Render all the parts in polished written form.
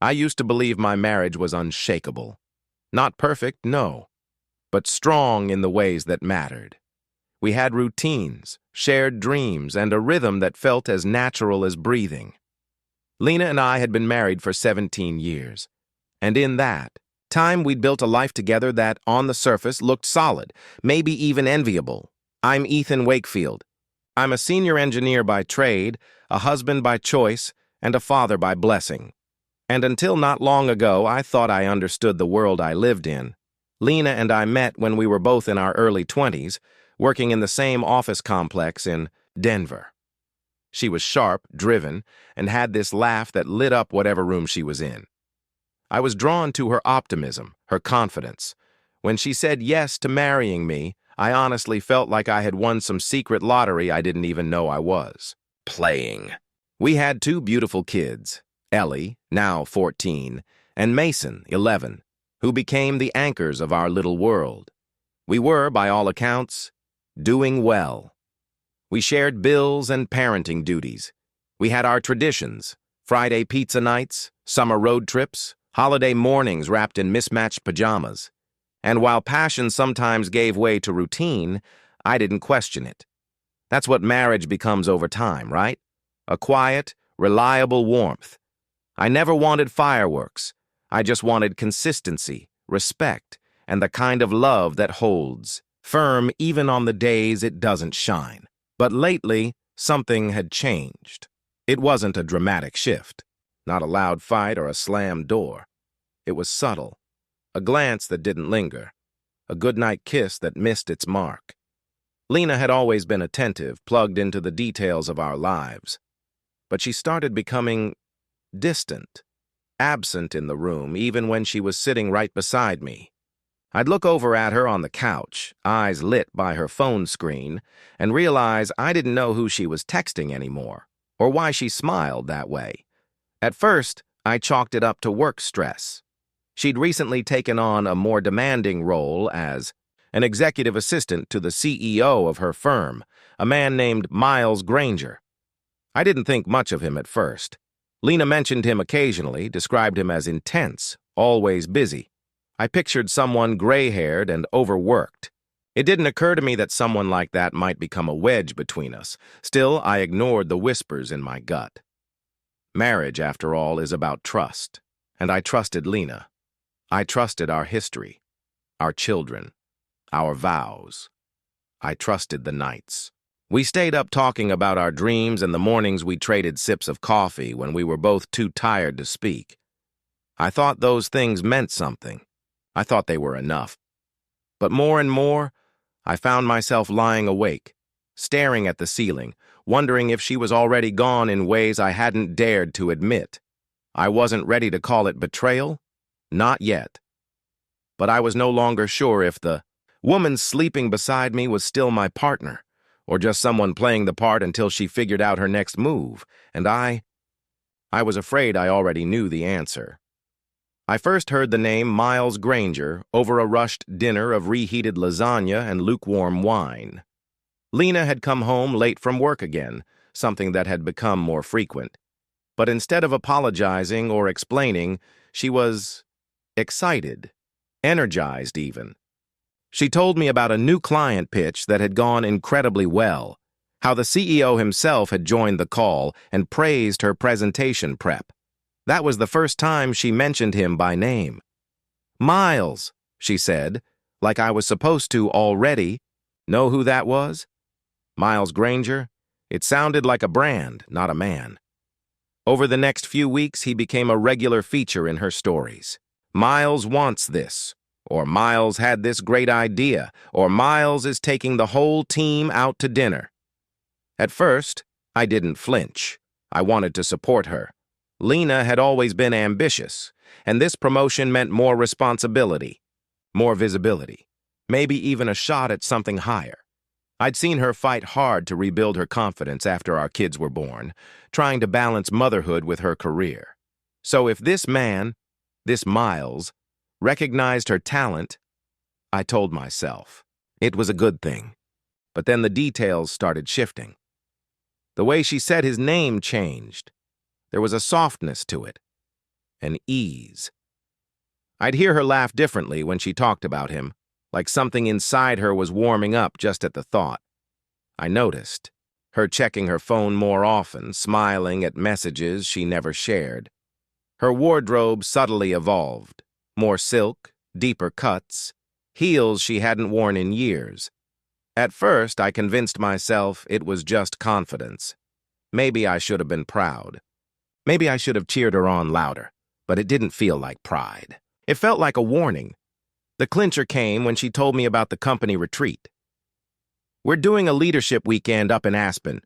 I used to believe my marriage was unshakable. Not perfect, no, but strong in the ways that mattered. We had routines, shared dreams, and a rhythm that felt as natural as breathing. Lena and I had been married for 17 years, and in that time we'd built a life together that, on the surface, looked solid, maybe even enviable. I'm Ethan Wakefield. I'm a senior engineer by trade, a husband by choice, and a father by blessing. And until not long ago, I thought I understood the world I lived in. Lena and I met when we were both in our early 20s, working in the same office complex in Denver. She was sharp, driven, and had this laugh that lit up whatever room she was in. I was drawn to her optimism, her confidence. When she said yes to marrying me, I honestly felt like I had won some secret lottery I didn't even know I was playing. We had two beautiful kids, Ellie, now 14, and Mason, 11, who became the anchors of our little world. We were, by all accounts, doing well. We shared bills and parenting duties. We had our traditions, Friday pizza nights, summer road trips, holiday mornings wrapped in mismatched pajamas. And while passion sometimes gave way to routine, I didn't question it. That's what marriage becomes over time, right? A quiet, reliable warmth. I never wanted fireworks. I just wanted consistency, respect, and the kind of love that holds, firm even on the days it doesn't shine. But lately, something had changed. It wasn't a dramatic shift, not a loud fight or a slammed door. It was subtle, a glance that didn't linger, a goodnight kiss that missed its mark. Lena had always been attentive, plugged into the details of our lives. But she started becoming distant, absent in the room, even when she was sitting right beside me. I'd look over at her on the couch, eyes lit by her phone screen, and realize I didn't know who she was texting anymore, or why she smiled that way. At first, I chalked it up to work stress. She'd recently taken on a more demanding role as an executive assistant to the CEO of her firm, a man named Miles Granger. I didn't think much of him at first. Lena mentioned him occasionally, described him as intense, always busy. I pictured someone gray-haired and overworked. It didn't occur to me that someone like that might become a wedge between us. Still, I ignored the whispers in my gut. Marriage, after all, is about trust, and I trusted Lena. I trusted our history, our children, our vows. I trusted the nights. We stayed up talking about our dreams, and the mornings we traded sips of coffee when we were both too tired to speak. I thought those things meant something. I thought they were enough. But more and more, I found myself lying awake, staring at the ceiling, wondering if she was already gone in ways I hadn't dared to admit. I wasn't ready to call it betrayal, not yet. But I was no longer sure if the woman sleeping beside me was still my partner, or just someone playing the part until she figured out her next move, and I was afraid I already knew the answer. I first heard the name Miles Granger over a rushed dinner of reheated lasagna and lukewarm wine. Lena had come home late from work again, something that had become more frequent. But instead of apologizing or explaining, she was excited, energized even. She told me about a new client pitch that had gone incredibly well, how the CEO himself had joined the call and praised her presentation prep. That was the first time she mentioned him by name. Miles, she said, like I was supposed to already. Know who that was? Miles Granger? It sounded like a brand, not a man. Over the next few weeks, he became a regular feature in her stories. Miles wants this, or Miles had this great idea, or Miles is taking the whole team out to dinner. At first, I didn't flinch. I wanted to support her. Lena had always been ambitious, and this promotion meant more responsibility, more visibility, maybe even a shot at something higher. I'd seen her fight hard to rebuild her confidence after our kids were born, trying to balance motherhood with her career. So if this man, this Miles, recognized her talent, I told myself it was a good thing. But then the details started shifting. The way she said his name changed. There was a softness to it, and ease. I'd hear her laugh differently when she talked about him, like something inside her was warming up just at the thought. I noticed her checking her phone more often, smiling at messages she never shared. Her wardrobe subtly evolved. More silk, deeper cuts, heels she hadn't worn in years. At first, I convinced myself it was just confidence. Maybe I should have been proud. Maybe I should have cheered her on louder, but it didn't feel like pride. It felt like a warning. The clincher came when she told me about the company retreat. We're doing a leadership weekend up in Aspen.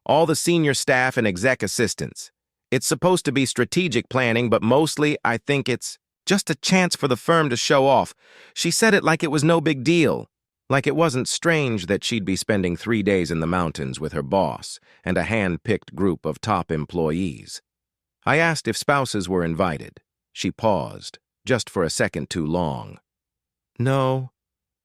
All the senior staff and exec assistants. It's supposed to be strategic planning, but mostly I think it's just a chance for the firm to show off. She said it like it was no big deal. Like it wasn't strange that she'd be spending 3 days in the mountains with her boss and a hand-picked group of top employees. I asked if spouses were invited. She paused, just for a second too long. No,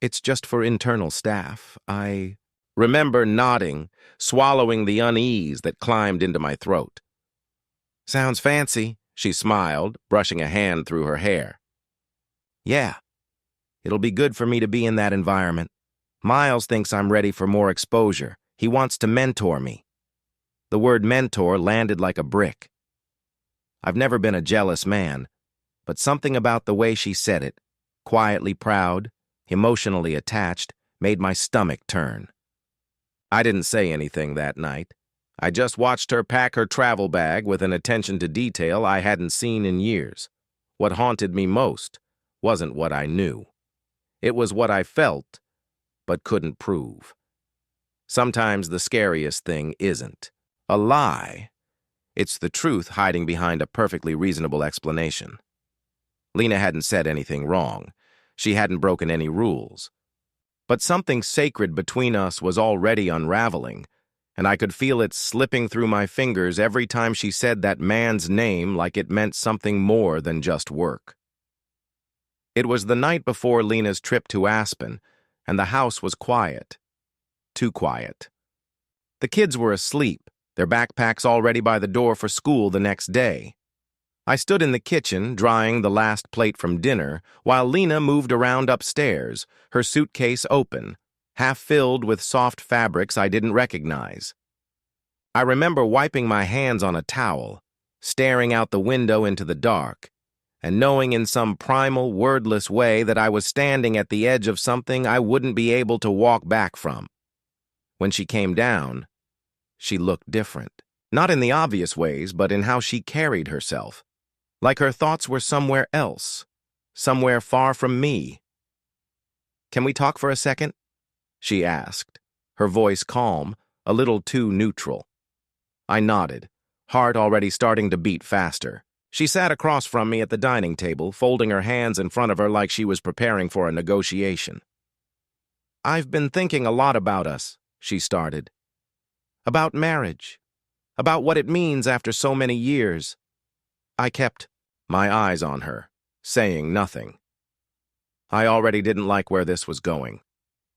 it's just for internal staff. I remember nodding, swallowing the unease that climbed into my throat. Sounds fancy, she smiled, brushing a hand through her hair. Yeah, it'll be good for me to be in that environment. Miles thinks I'm ready for more exposure. He wants to mentor me. The word mentor landed like a brick. I've never been a jealous man, but something about the way she said it, quietly proud, emotionally attached, made my stomach turn. I didn't say anything that night. I just watched her pack her travel bag with an attention to detail I hadn't seen in years. What haunted me most wasn't what I knew. It was what I felt, but couldn't prove. Sometimes the scariest thing isn't a lie. It's the truth hiding behind a perfectly reasonable explanation. Lena hadn't said anything wrong. She hadn't broken any rules. But something sacred between us was already unraveling, and I could feel it slipping through my fingers every time she said that man's name like it meant something more than just work. It was the night before Lena's trip to Aspen, and the house was quiet. Too quiet. The kids were asleep, their backpacks already by the door for school the next day. I stood in the kitchen, drying the last plate from dinner, while Lena moved around upstairs, her suitcase open, half filled with soft fabrics I didn't recognize. I remember wiping my hands on a towel, staring out the window into the dark, and knowing in some primal, wordless way that I was standing at the edge of something I wouldn't be able to walk back from. When she came down, she looked different. Not in the obvious ways, but in how she carried herself. Like her thoughts were somewhere else, somewhere far from me. "Can we talk for a second?" she asked, her voice calm, a little too neutral. I nodded, heart already starting to beat faster. She sat across from me at the dining table, folding her hands in front of her like she was preparing for a negotiation. "I've been thinking a lot about us," she started. "About marriage. About what it means after so many years." I kept my eyes on her, saying nothing. I already didn't like where this was going.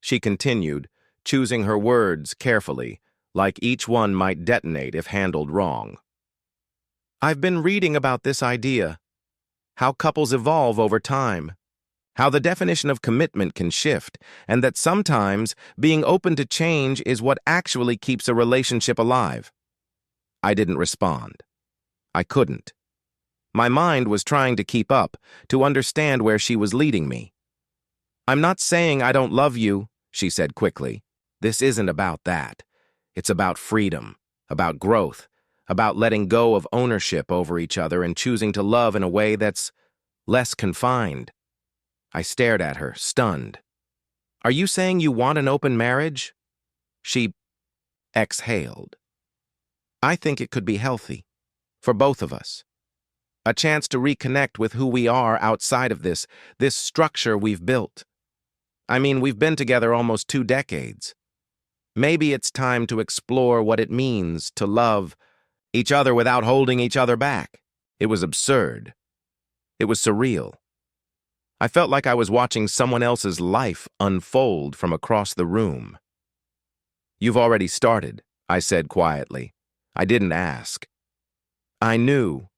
She continued, choosing her words carefully, like each one might detonate if handled wrong. "I've been reading about this idea, how couples evolve over time, how the definition of commitment can shift, and that sometimes being open to change is what actually keeps a relationship alive." I didn't respond. I couldn't. My mind was trying to keep up, to understand where she was leading me. "I'm not saying I don't love you," she said quickly. "This isn't about that. It's about freedom, about growth, about letting go of ownership over each other and choosing to love in a way that's less confined." I stared at her, stunned. "Are you saying you want an open marriage?" She exhaled. "I think it could be healthy, for both of us. A chance to reconnect with who we are outside of this structure we've built. I mean, we've been together almost 2 decades. Maybe it's time to explore what it means to love each other without holding each other back." It was absurd. It was surreal. I felt like I was watching someone else's life unfold from across the room. "You've already started," I said quietly. I didn't ask. "I knew."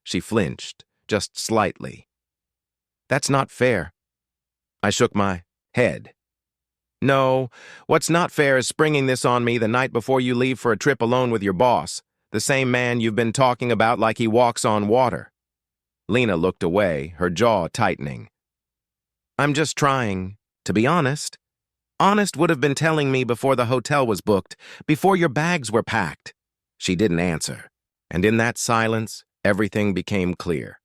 She flinched, just slightly. That's not fair. I shook my head. No, what's not fair is springing this on me the night before you leave for a trip alone with your boss, the same man you've been talking about like he walks on water. Lena looked away, her jaw tightening. I'm just trying to be honest. Honest would have been telling me before the hotel was booked, before your bags were packed. She didn't answer, and in that silence, everything became clear.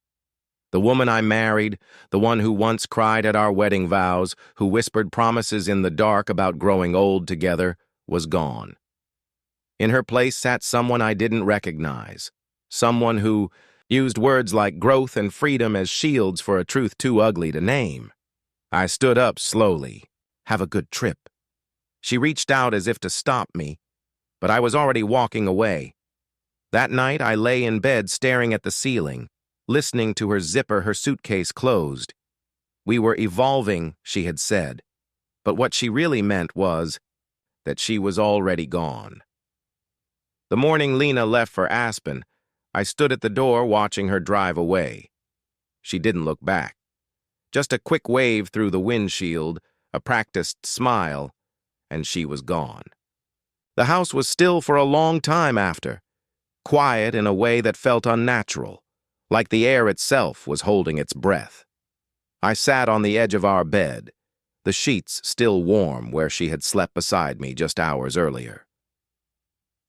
The woman I married, the one who once cried at our wedding vows, who whispered promises in the dark about growing old together, was gone. In her place sat someone I didn't recognize, someone who used words like growth and freedom as shields for a truth too ugly to name. I stood up slowly. Have a good trip. She reached out as if to stop me, but I was already walking away. That night I lay in bed staring at the ceiling, listening to her zipper her suitcase closed. We were evolving, she had said, but what she really meant was that she was already gone. The morning Lena left for Aspen, I stood at the door watching her drive away. She didn't look back. Just a quick wave through the windshield, a practiced smile, and she was gone. The house was still for a long time after, quiet in a way that felt unnatural, like the air itself was holding its breath. I sat on the edge of our bed, the sheets still warm where she had slept beside me just hours earlier.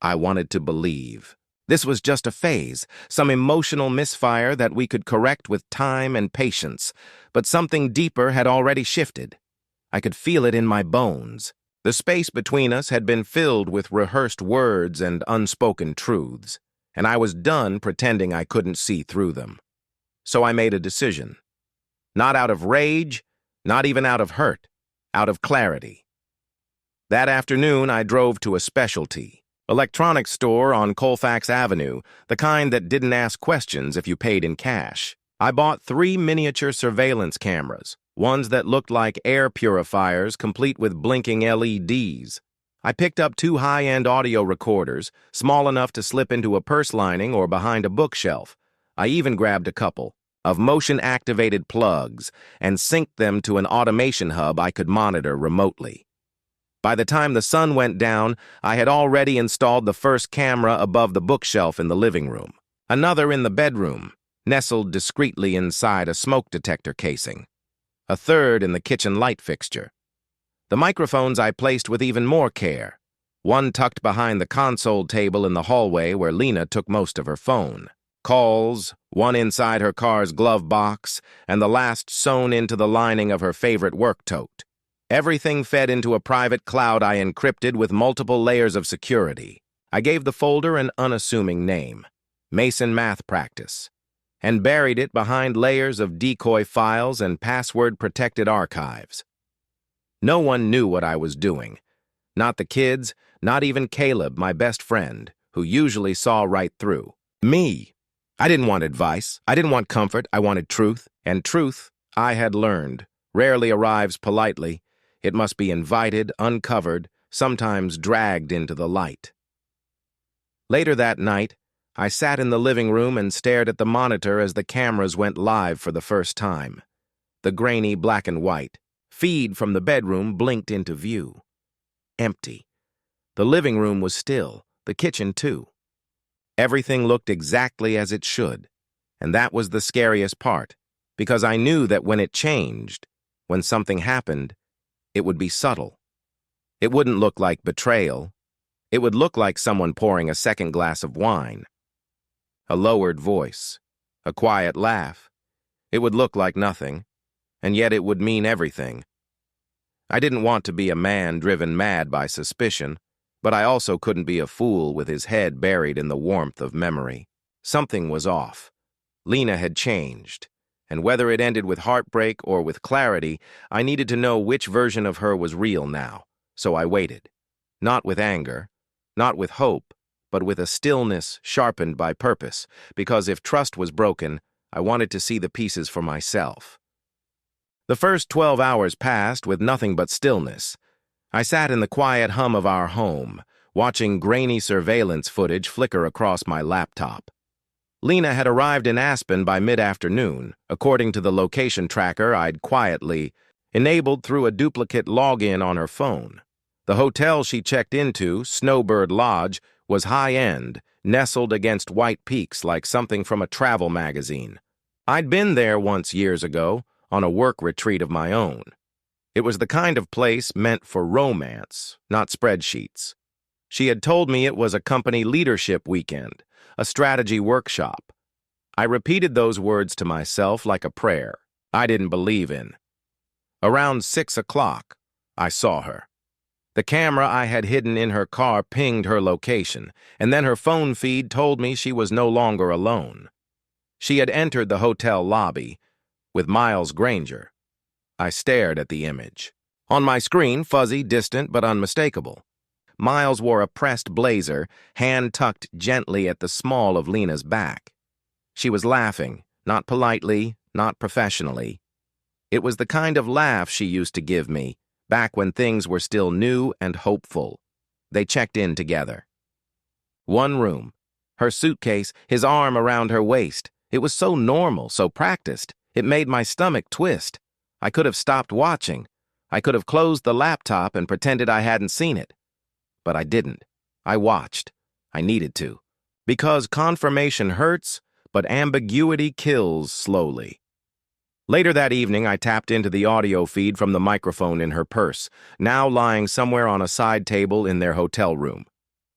I wanted to believe. This was just a phase, some emotional misfire that we could correct with time and patience, but something deeper had already shifted. I could feel it in my bones. The space between us had been filled with rehearsed words and unspoken truths, and I was done pretending I couldn't see through them. So I made a decision. Not out of rage, not even out of hurt, out of clarity. That afternoon, I drove to a specialty electronics store on Colfax Avenue, the kind that didn't ask questions if you paid in cash. I bought 3 miniature surveillance cameras, ones that looked like air purifiers complete with blinking LEDs. I picked up 2 high-end audio recorders, small enough to slip into a purse lining or behind a bookshelf. I even grabbed a couple of motion-activated plugs and synced them to an automation hub I could monitor remotely. By the time the sun went down, I had already installed the first camera above the bookshelf in the living room, another in the bedroom, nestled discreetly inside a smoke detector casing, a third in the kitchen light fixture. The microphones I placed with even more care, one tucked behind the console table in the hallway where Lena took most of her phone. Calls, one inside her car's glove box, and the last sewn into the lining of her favorite work tote. Everything fed into a private cloud I encrypted with multiple layers of security. I gave the folder an unassuming name, Mason Math Practice, and buried it behind layers of decoy files and password-protected archives. No one knew what I was doing. Not the kids, not even Caleb, my best friend, who usually saw right through. Me. I didn't want advice. I didn't want comfort. I wanted truth. And truth, I had learned, rarely arrives politely. It must be invited, uncovered, sometimes dragged into the light. Later that night, I sat in the living room and stared at the monitor as the cameras went live for the first time. The grainy black and white feed from the bedroom blinked into view. Empty. The living room was still, the kitchen too. Everything looked exactly as it should, and that was the scariest part, because I knew that when it changed, when something happened, it would be subtle. It wouldn't look like betrayal. It would look like someone pouring a second glass of wine. A lowered voice, a quiet laugh. It would look like nothing, and yet it would mean everything. I didn't want to be a man driven mad by suspicion, but I also couldn't be a fool with his head buried in the warmth of memory. Something was off. Lena had changed. And whether it ended with heartbreak or with clarity, I needed to know which version of her was real now. So I waited. Not with anger, not with hope, but with a stillness sharpened by purpose, because if trust was broken, I wanted to see the pieces for myself. The first 12 hours passed with nothing but stillness. I sat in the quiet hum of our home, watching grainy surveillance footage flicker across my laptop. Lena had arrived in Aspen by mid-afternoon, according to the location tracker I'd quietly enabled through a duplicate login on her phone. The hotel she checked into, Snowbird Lodge, was high-end, nestled against white peaks like something from a travel magazine. I'd been there once years ago, on a work retreat of my own. It was the kind of place meant for romance, not spreadsheets. She had told me it was a company leadership weekend, a strategy workshop. I repeated those words to myself like a prayer I didn't believe in. Around 6 o'clock, I saw her. The camera I had hidden in her car pinged her location, and then her phone feed told me she was no longer alone. She had entered the hotel lobby with Miles Granger. I stared at the image. On my screen, fuzzy, distant, but unmistakable. Miles wore a pressed blazer, hand tucked gently at the small of Lena's back. She was laughing, not politely, not professionally. It was the kind of laugh she used to give me, back when things were still new and hopeful. They checked in together. One room. Her suitcase, his arm around her waist. It was so normal, so practiced. It made my stomach twist. I could have stopped watching. I could have closed the laptop and pretended I hadn't seen it. But I didn't. I watched. I needed to. Because confirmation hurts, but ambiguity kills slowly. Later that evening, I tapped into the audio feed from the microphone in her purse, now lying somewhere on a side table in their hotel room.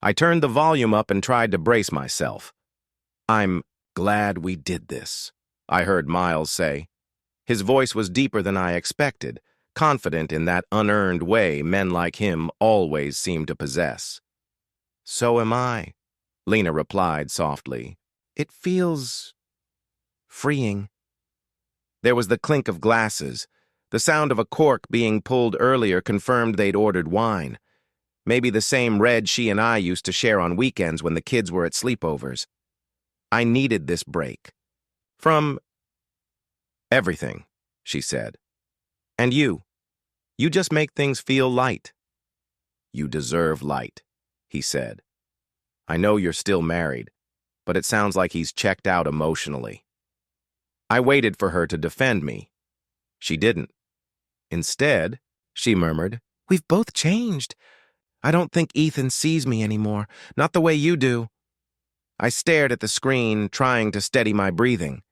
I turned the volume up and tried to brace myself. "I'm glad we did this," I heard Miles say. His voice was deeper than I expected, confident in that unearned way men like him always seem to possess. "So am I," Lena replied softly. "It feels freeing." There was the clink of glasses. The sound of a cork being pulled earlier confirmed they'd ordered wine. Maybe the same red she and I used to share on weekends when the kids were at sleepovers. I needed this break. "From everything," she said. "And you just make things feel light." "You deserve light," he said. "I know you're still married, but it sounds like he's checked out emotionally." I waited for her to defend me. She didn't. Instead, she murmured, "We've both changed. I don't think Ethan sees me anymore, not the way you do." I stared at the screen, trying to steady my breathing.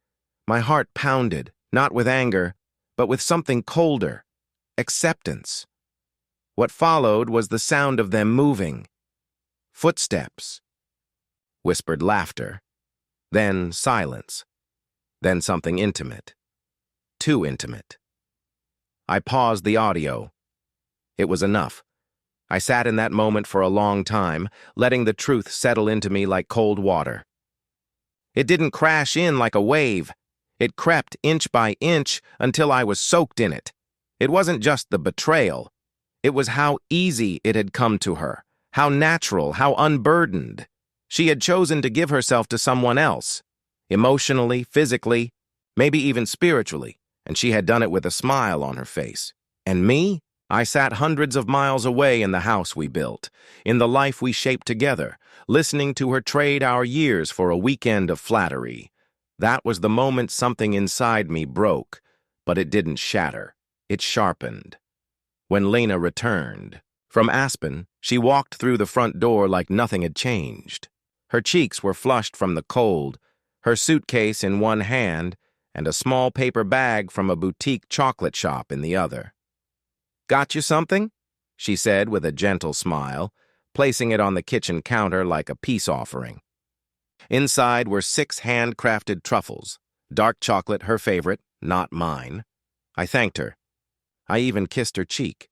My heart pounded, not with anger, but with something colder, acceptance. What followed was the sound of them moving. Footsteps. Whispered laughter. Then silence. Then something intimate. Too intimate. I paused the audio. It was enough. I sat in that moment for a long time, letting the truth settle into me like cold water. It didn't crash in like a wave. It crept inch by inch until I was soaked in it. It wasn't just the betrayal. It was how easy it had come to her, how natural, how unburdened. She had chosen to give herself to someone else. Emotionally, physically, maybe even spiritually, and she had done it with a smile on her face. And me? I sat hundreds of miles away in the house we built, in the life we shaped together, listening to her trade our years for a weekend of flattery. That was the moment something inside me broke, but it didn't shatter. It sharpened. When Lena returned from Aspen, she walked through the front door like nothing had changed. Her cheeks were flushed from the cold, her suitcase in one hand, and a small paper bag from a boutique chocolate shop in the other. "Got you something?" she said with a gentle smile, placing it on the kitchen counter like a peace offering. Inside were 6 handcrafted truffles, dark chocolate her favorite, not mine. I thanked her. I even kissed her cheek.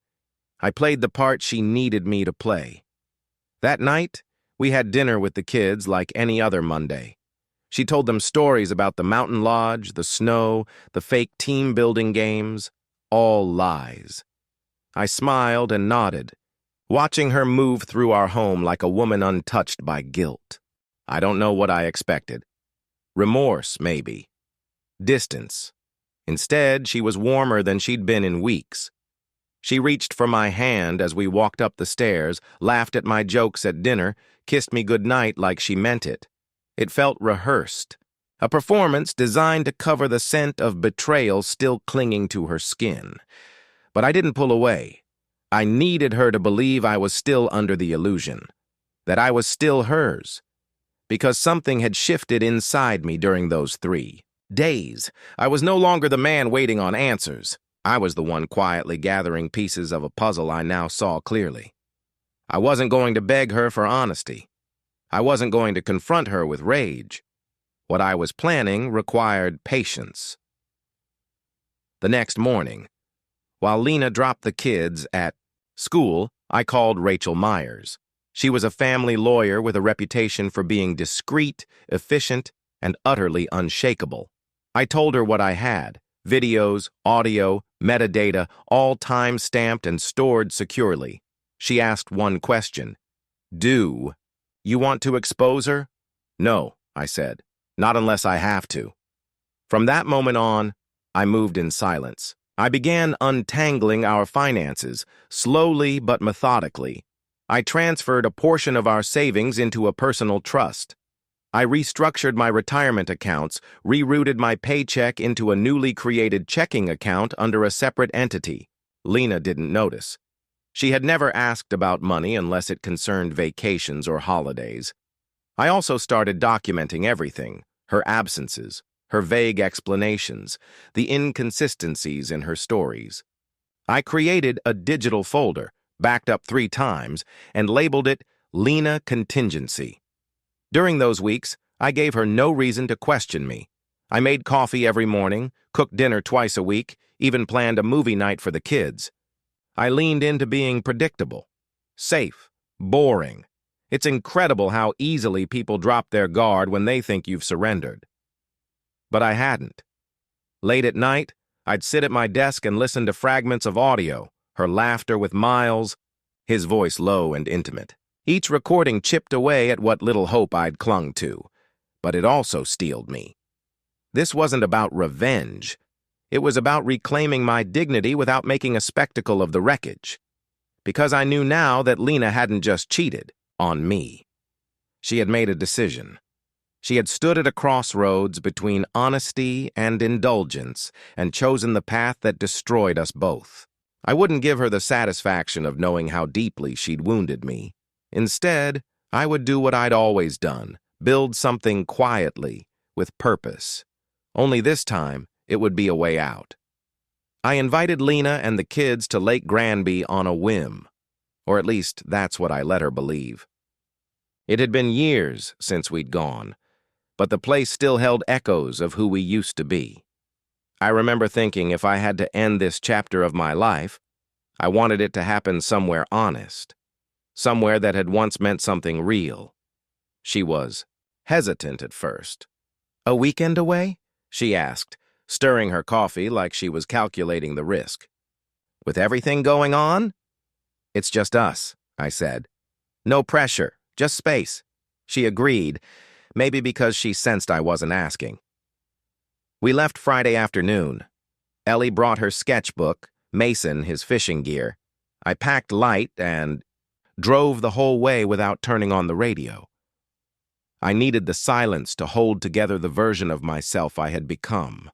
I played the part she needed me to play. That night, we had dinner with the kids like any other Monday. She told them stories about the mountain lodge, the snow, the fake team-building games, all lies. I smiled and nodded, watching her move through our home like a woman untouched by guilt. I don't know what I expected. Remorse, maybe. Distance. Instead, she was warmer than she'd been in weeks. She reached for my hand as we walked up the stairs, laughed at my jokes at dinner, kissed me goodnight like she meant it. It felt rehearsed, A performance designed to cover the scent of betrayal still clinging to her skin. But I didn't pull away. I needed her to believe I was still under the illusion, that I was still hers, because something had shifted inside me during those 3 days. I was no longer the man waiting on answers. I was the one quietly gathering pieces of a puzzle I now saw clearly. I wasn't going to beg her for honesty. I wasn't going to confront her with rage. What I was planning required patience. The next morning, while Lena dropped the kids at school, I called Rachel Myers. She was a family lawyer with a reputation for being discreet, efficient, and utterly unshakable. I told her what I had: videos, audio, metadata, all time-stamped and stored securely. She asked one question. "Do you want to expose her?" "No," I said. "Not unless I have to." From that moment on, I moved in silence. I began untangling our finances, slowly but methodically. I transferred a portion of our savings into a personal trust. I restructured my retirement accounts, rerouted my paycheck into a newly created checking account under a separate entity. Lena didn't notice. She had never asked about money unless it concerned vacations or holidays. I also started documenting everything: her absences, her vague explanations, the inconsistencies in her stories. I created a digital folder, backed up 3 times, and labeled it Lena Contingency. During those weeks, I gave her no reason to question me. I made coffee every morning, cooked dinner twice a week, even planned a movie night for the kids. I leaned into being predictable, safe, boring. It's incredible how easily people drop their guard when they think you've surrendered. But I hadn't. Late at night, I'd sit at my desk and listen to fragments of audio, her laughter with Miles, his voice low and intimate. Each recording chipped away at what little hope I'd clung to, but it also steeled me. This wasn't about revenge. It was about reclaiming my dignity without making a spectacle of the wreckage. Because I knew now that Lena hadn't just cheated on me. She had made a decision. She had stood at a crossroads between honesty and indulgence and chosen the path that destroyed us both. I wouldn't give her the satisfaction of knowing how deeply she'd wounded me. Instead, I would do what I'd always done: build something quietly, with purpose. Only this time, it would be a way out. I invited Lena and the kids to Lake Granby on a whim. Or at least, that's what I let her believe. It had been years since we'd gone, but the place still held echoes of who we used to be. I remember thinking if I had to end this chapter of my life, I wanted it to happen somewhere honest, somewhere that had once meant something real. She was hesitant at first. "A weekend away?" she asked, stirring her coffee like she was calculating the risk. "With everything going on?" "It's just us," I said. "No pressure, just space." She agreed, maybe because she sensed I wasn't asking. We left Friday afternoon. Ellie brought her sketchbook, Mason his fishing gear. I packed light and drove the whole way without turning on the radio. I needed the silence to hold together the version of myself I had become.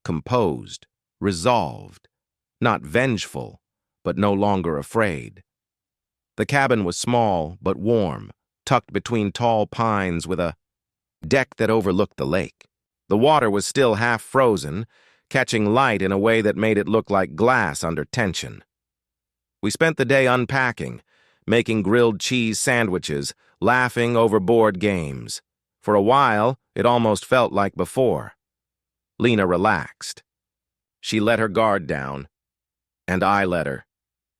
Composed, resolved, not vengeful, but no longer afraid. The cabin was small but warm, tucked between tall pines with a deck that overlooked the lake. The water was still half frozen, catching light in a way that made it look like glass under tension. We spent the day unpacking, making grilled cheese sandwiches, laughing over board games. For a while, it almost felt like before. Lena relaxed. She let her guard down, and I let her,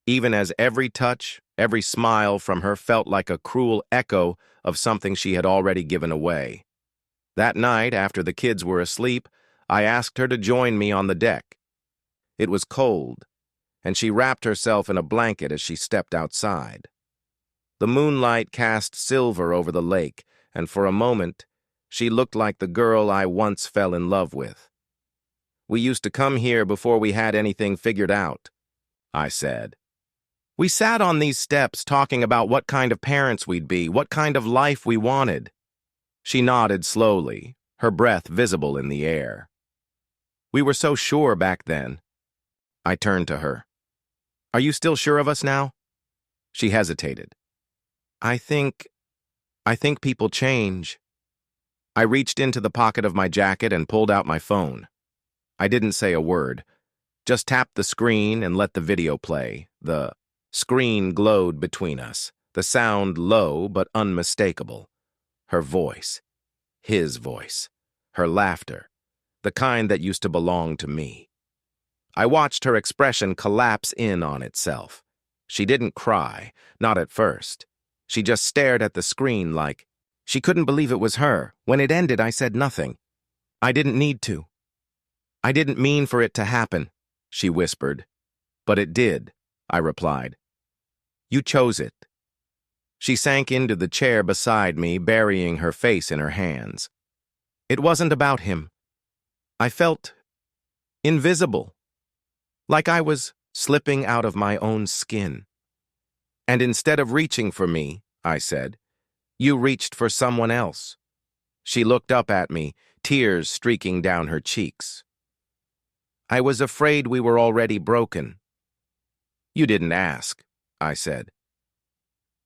even as every touch, every smile from her felt like a cruel echo of something she had already given away. That night, after the kids were asleep, I asked her to join me on the deck. It was cold, and she wrapped herself in a blanket as she stepped outside. The moonlight cast silver over the lake, and for a moment, she looked like the girl I once fell in love with. "We used to come here before we had anything figured out," I said. "We sat on these steps talking about what kind of parents we'd be, what kind of life we wanted." She nodded slowly, her breath visible in the air. We were so sure back then. I turned to her. Are you still sure of us now? She hesitated. I think people change. I reached into the pocket of my jacket and pulled out my phone. I didn't say a word, just tapped the screen and let the video play. The screen glowed between us, the sound low but unmistakable. Her voice, his voice, her laughter, the kind that used to belong to me. I watched her expression collapse in on itself. She didn't cry, not at first. She just stared at the screen like she couldn't believe it was her. When it ended, I said nothing. I didn't need to. I didn't mean for it to happen, she whispered. But it did, I replied. You chose it. She sank into the chair beside me, burying her face in her hands. It wasn't about him. I felt invisible, like I was slipping out of my own skin. And instead of reaching for me, I said, you reached for someone else. She looked up at me, tears streaking down her cheeks. I was afraid we were already broken. You didn't ask, I said.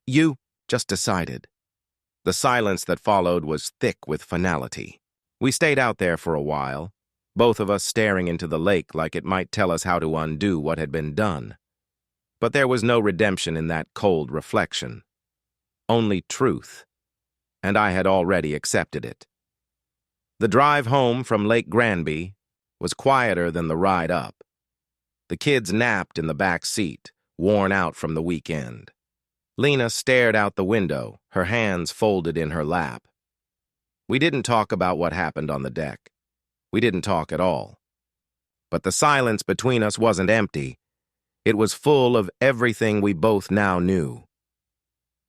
You just decided. The silence that followed was thick with finality. We stayed out there for a while, both of us staring into the lake like it might tell us how to undo what had been done. But there was no redemption in that cold reflection. Only truth. And I had already accepted it. The drive home from Lake Granby was quieter than the ride up. The kids napped in the back seat, worn out from the weekend. Lena stared out the window, her hands folded in her lap. We didn't talk about what happened on the deck. We didn't talk at all. But the silence between us wasn't empty. It was full of everything we both now knew.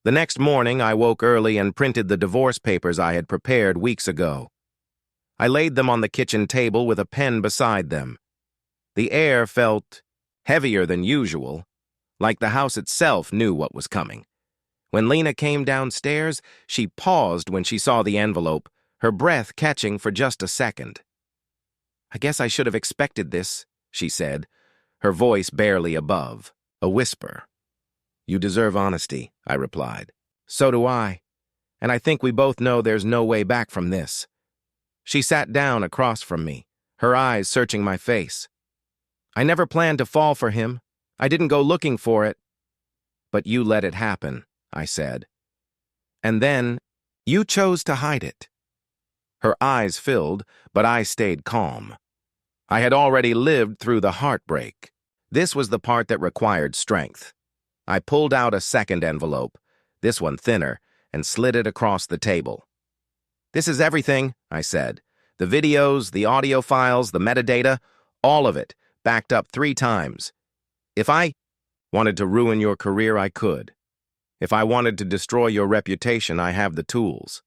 The next morning, I woke early and printed the divorce papers I had prepared weeks ago. I laid them on the kitchen table with a pen beside them. The air felt heavier than usual, like the house itself knew what was coming. When Lena came downstairs, she paused when she saw the envelope, her breath catching for just a second. I guess I should have expected this, she said, her voice barely above, a whisper. You deserve honesty, I replied. So do I. And I think we both know there's no way back from this. She sat down across from me, her eyes searching my face. I never planned to fall for him. I didn't go looking for it. But you let it happen, I said. And then, you chose to hide it. Her eyes filled, but I stayed calm. I had already lived through the heartbreak. This was the part that required strength. I pulled out a second envelope, this one thinner, and slid it across the table. This is everything, I said. The videos, the audio files, the metadata, all of it, backed up 3 times. If I wanted to ruin your career, I could. If I wanted to destroy your reputation, I have the tools.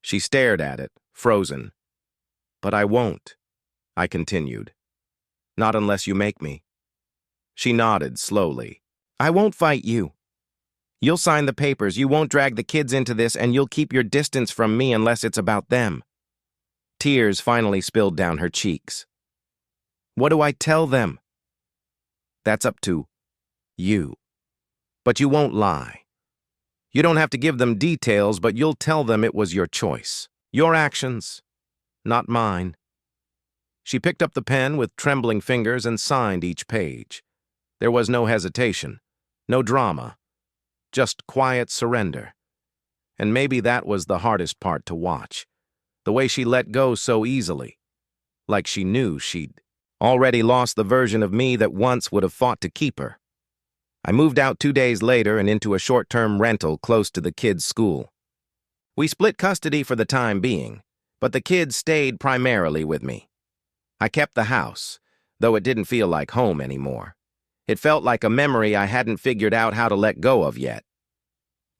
She stared at it, frozen. But I won't, I continued. Not unless you make me. She nodded slowly. I won't fight you. You'll sign the papers, you won't drag the kids into this, and you'll keep your distance from me unless it's about them. Tears finally spilled down her cheeks. What do I tell them? That's up to you. But you won't lie. You don't have to give them details, but you'll tell them it was your choice. Your actions, not mine. She picked up the pen with trembling fingers and signed each page. There was no hesitation, no drama, just quiet surrender. And maybe that was the hardest part to watch. The way she let go so easily, like she knew she'd already lost the version of me that once would have fought to keep her. I moved out 2 days later and into a short-term rental close to the kids' school. We split custody for the time being, but the kids stayed primarily with me. I kept the house, though it didn't feel like home anymore. It felt like a memory I hadn't figured out how to let go of yet.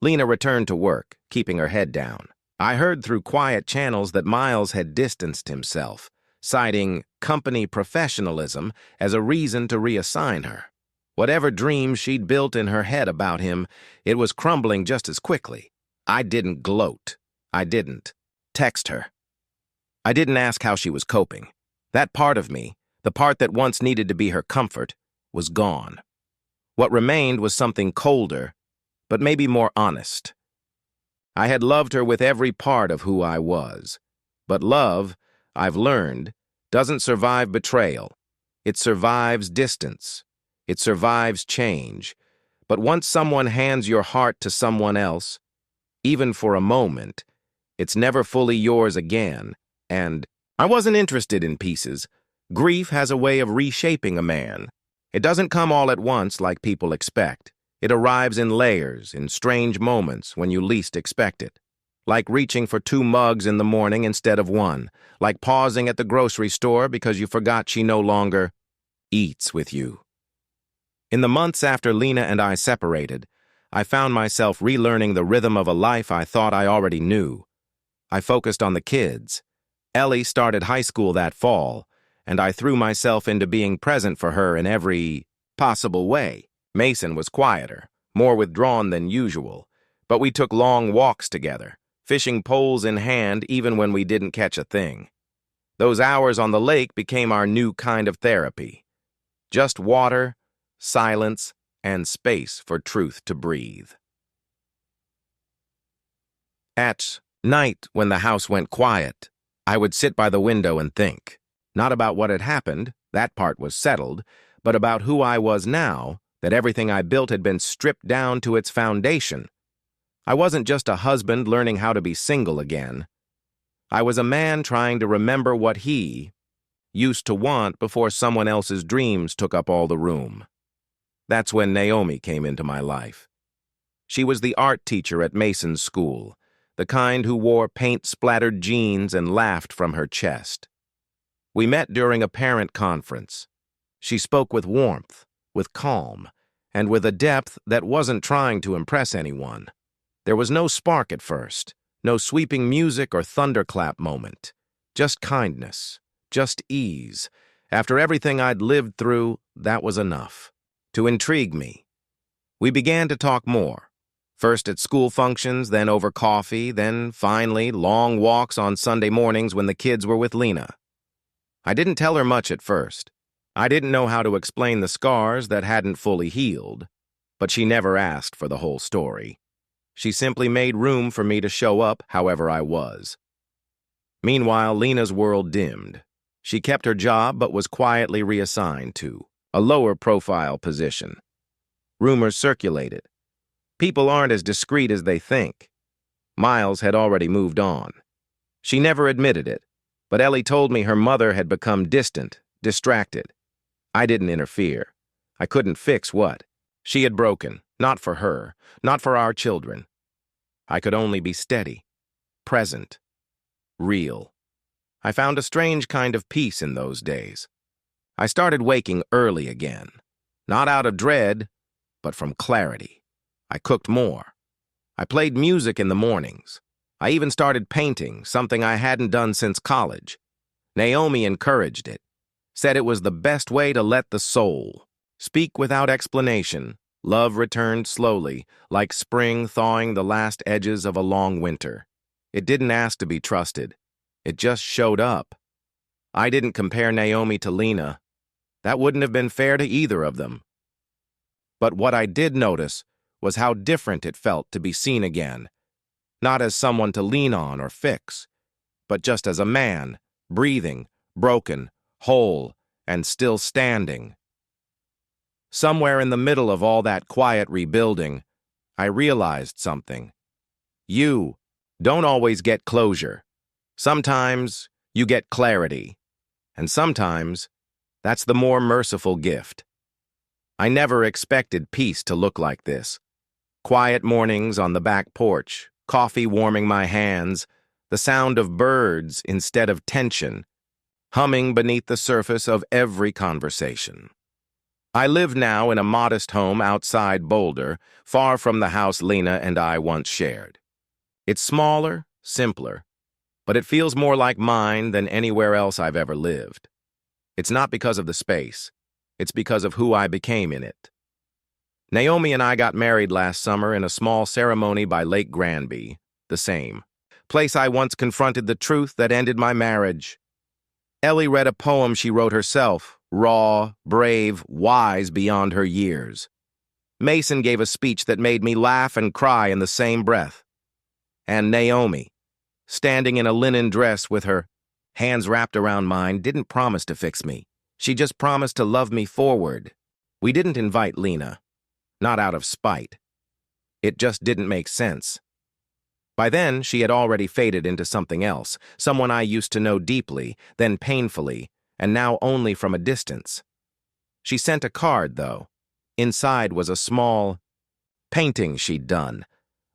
Lena returned to work, keeping her head down. I heard through quiet channels that Miles had distanced himself, citing company professionalism as a reason to reassign her. Whatever dreams she'd built in her head about him, it was crumbling just as quickly. I didn't gloat. I didn't text her. I didn't ask how she was coping. That part of me, the part that once needed to be her comfort, was gone. What remained was something colder, but maybe more honest. I had loved her with every part of who I was. But love, I've learned, doesn't survive betrayal. It survives distance. It survives change. But once someone hands your heart to someone else, even for a moment, it's never fully yours again. And I wasn't interested in pieces. Grief has a way of reshaping a man. It doesn't come all at once like people expect. It arrives in layers, in strange moments when you least expect it. Like reaching for 2 mugs in the morning instead of 1. Like pausing at the grocery store because you forgot she no longer eats with you. In the months after Lena and I separated, I found myself relearning the rhythm of a life I thought I already knew. I focused on the kids. Ellie started high school that fall, and I threw myself into being present for her in every possible way. Mason was quieter, more withdrawn than usual, but we took long walks together, fishing poles in hand even when we didn't catch a thing. Those hours on the lake became our new kind of therapy. Just water, silence, and space for truth to breathe. At night, when the house went quiet, I would sit by the window and think, not about what had happened, that part was settled, but about who I was now, that everything I built had been stripped down to its foundation. I wasn't just a husband learning how to be single again. I was a man trying to remember what he used to want before someone else's dreams took up all the room. That's when Naomi came into my life. She was the art teacher at Mason's school, the kind who wore paint-splattered jeans and laughed from her chest. We met during a parent conference. She spoke with warmth, with calm, and with a depth that wasn't trying to impress anyone. There was no spark at first, no sweeping music or thunderclap moment. Just kindness, just ease. After everything I'd lived through, that was enough to intrigue me. We began to talk more. First at school functions, then over coffee, then, finally, long walks on Sunday mornings when the kids were with Lena. I didn't tell her much at first. I didn't know how to explain the scars that hadn't fully healed, but she never asked for the whole story. She simply made room for me to show up however I was. Meanwhile, Lena's world dimmed. She kept her job but was quietly reassigned to a lower-profile position. Rumors circulated. People aren't as discreet as they think. Miles had already moved on. She never admitted it, but Ellie told me her mother had become distant, distracted. I didn't interfere. I couldn't fix what? She had broken, not for her, not for our children. I could only be steady, present, real. I found a strange kind of peace in those days. I started waking early again, not out of dread, but from clarity. I cooked more. I played music in the mornings. I even started painting, something I hadn't done since college. Naomi encouraged it, said it was the best way to let the soul speak without explanation. Love returned slowly, like spring thawing the last edges of a long winter. It didn't ask to be trusted. It just showed up. I didn't compare Naomi to Lena. That wouldn't have been fair to either of them. But what I did notice was how different it felt to be seen again, not as someone to lean on or fix, but just as a man, breathing, broken, whole, and still standing. Somewhere in the middle of all that quiet rebuilding, I realized something. You don't always get closure. Sometimes you get clarity, and sometimes that's the more merciful gift. I never expected peace to look like this. Quiet mornings on the back porch, coffee warming my hands, the sound of birds instead of tension, humming beneath the surface of every conversation. I live now in a modest home outside Boulder, far from the house Lena and I once shared. It's smaller, simpler, but it feels more like mine than anywhere else I've ever lived. It's not because of the space. It's because of who I became in it. Naomi and I got married last summer in a small ceremony by Lake Granby, the same place I once confronted the truth that ended my marriage. Ellie read a poem she wrote herself, raw, brave, wise beyond her years. Mason gave a speech that made me laugh and cry in the same breath. And Naomi, standing in a linen dress with her hands wrapped around mine, didn't promise to fix me. She just promised to love me forward. We didn't invite Lena, not out of spite. It just didn't make sense. By then, she had already faded into something else, someone I used to know deeply, then painfully, and now only from a distance. She sent a card, though. Inside was a small painting she'd done.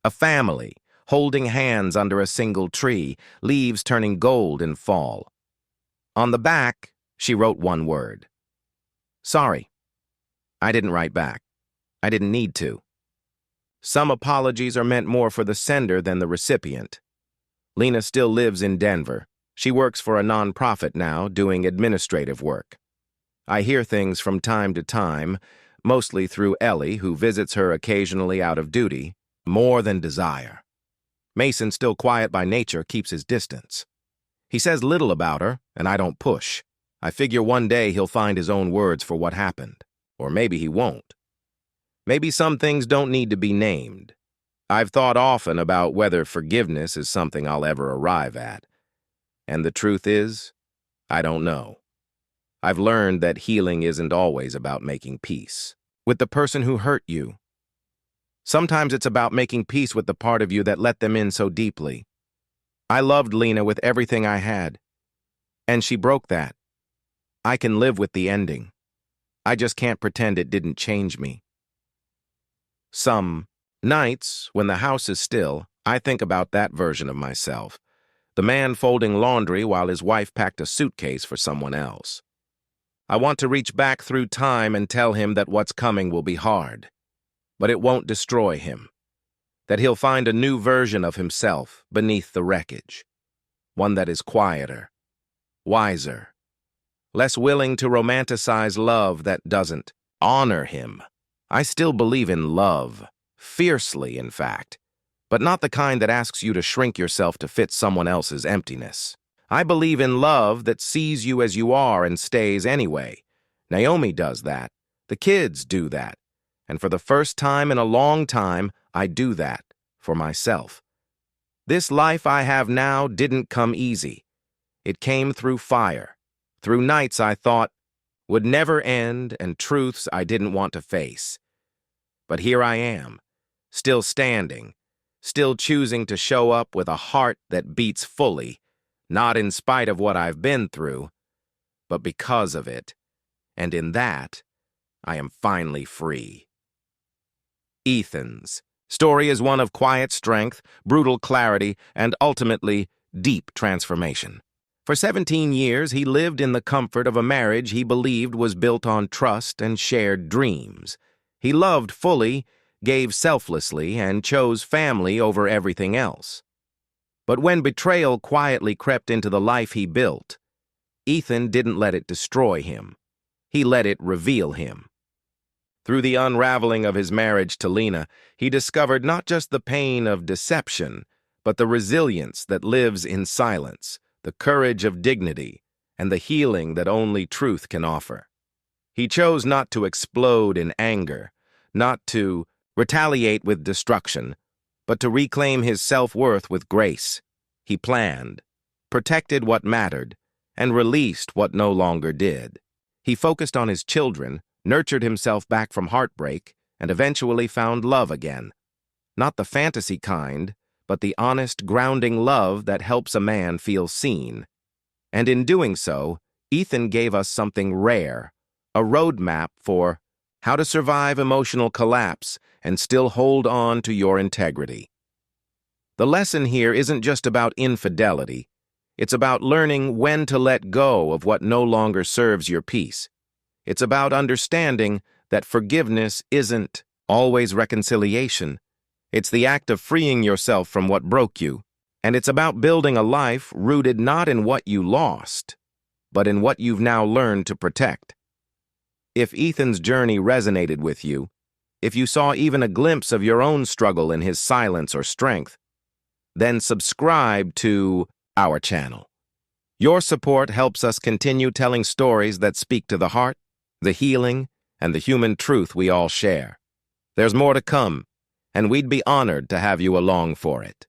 A family, holding hands under a single tree, leaves turning gold in fall. On the back, she wrote one word. Sorry. I didn't write back. I didn't need to. Some apologies are meant more for the sender than the recipient. Lena still lives in Denver. She works for a nonprofit now, doing administrative work. I hear things from time to time, mostly through Ellie, who visits her occasionally out of duty, more than desire. Mason, still quiet by nature, keeps his distance. He says little about her, and I don't push. I figure one day he'll find his own words for what happened. Or maybe he won't. Maybe some things don't need to be named. I've thought often about whether forgiveness is something I'll ever arrive at. And the truth is, I don't know. I've learned that healing isn't always about making peace with the person who hurt you. Sometimes it's about making peace with the part of you that let them in so deeply. I loved Lena with everything I had, and she broke that. I can live with the ending. I just can't pretend it didn't change me. Some nights, when the house is still, I think about that version of myself, the man folding laundry while his wife packed a suitcase for someone else. I want to reach back through time and tell him that what's coming will be hard, but it won't destroy him, that he'll find a new version of himself beneath the wreckage, one that is quieter, wiser, less willing to romanticize love that doesn't honor him. I still believe in love, fiercely in fact, but not the kind that asks you to shrink yourself to fit someone else's emptiness. I believe in love that sees you as you are and stays anyway. Naomi does that. The kids do that. And for the first time in a long time, I do that for myself. This life I have now didn't come easy. It came through fire, through nights I thought would never end and truths I didn't want to face. But here I am, still standing, still choosing to show up with a heart that beats fully, not in spite of what I've been through, but because of it. And in that, I am finally free. Ethan's story is one of quiet strength, brutal clarity, and ultimately deep transformation. For 17 years, he lived in the comfort of a marriage he believed was built on trust and shared dreams. He loved fully, gave selflessly, and chose family over everything else. But when betrayal quietly crept into the life he built, Ethan didn't let it destroy him. He let it reveal him. Through the unraveling of his marriage to Lena, he discovered not just the pain of deception, but the resilience that lives in silence, the courage of dignity, and the healing that only truth can offer. He chose not to explode in anger, not to retaliate with destruction, but to reclaim his self-worth with grace. He planned, protected what mattered, and released what no longer did. He focused on his children, nurtured himself back from heartbreak, and eventually found love again. Not the fantasy kind, but the honest, grounding love that helps a man feel seen. And in doing so, Ethan gave us something rare, a roadmap for how to survive emotional collapse and still hold on to your integrity. The lesson here isn't just about infidelity. It's about learning when to let go of what no longer serves your peace. It's about understanding that forgiveness isn't always reconciliation. It's the act of freeing yourself from what broke you, and it's about building a life rooted not in what you lost, but in what you've now learned to protect. If Ethan's journey resonated with you, if you saw even a glimpse of your own struggle in his silence or strength, then subscribe to our channel. Your support helps us continue telling stories that speak to the heart, the healing, and the human truth we all share. There's more to come, and we'd be honored to have you along for it.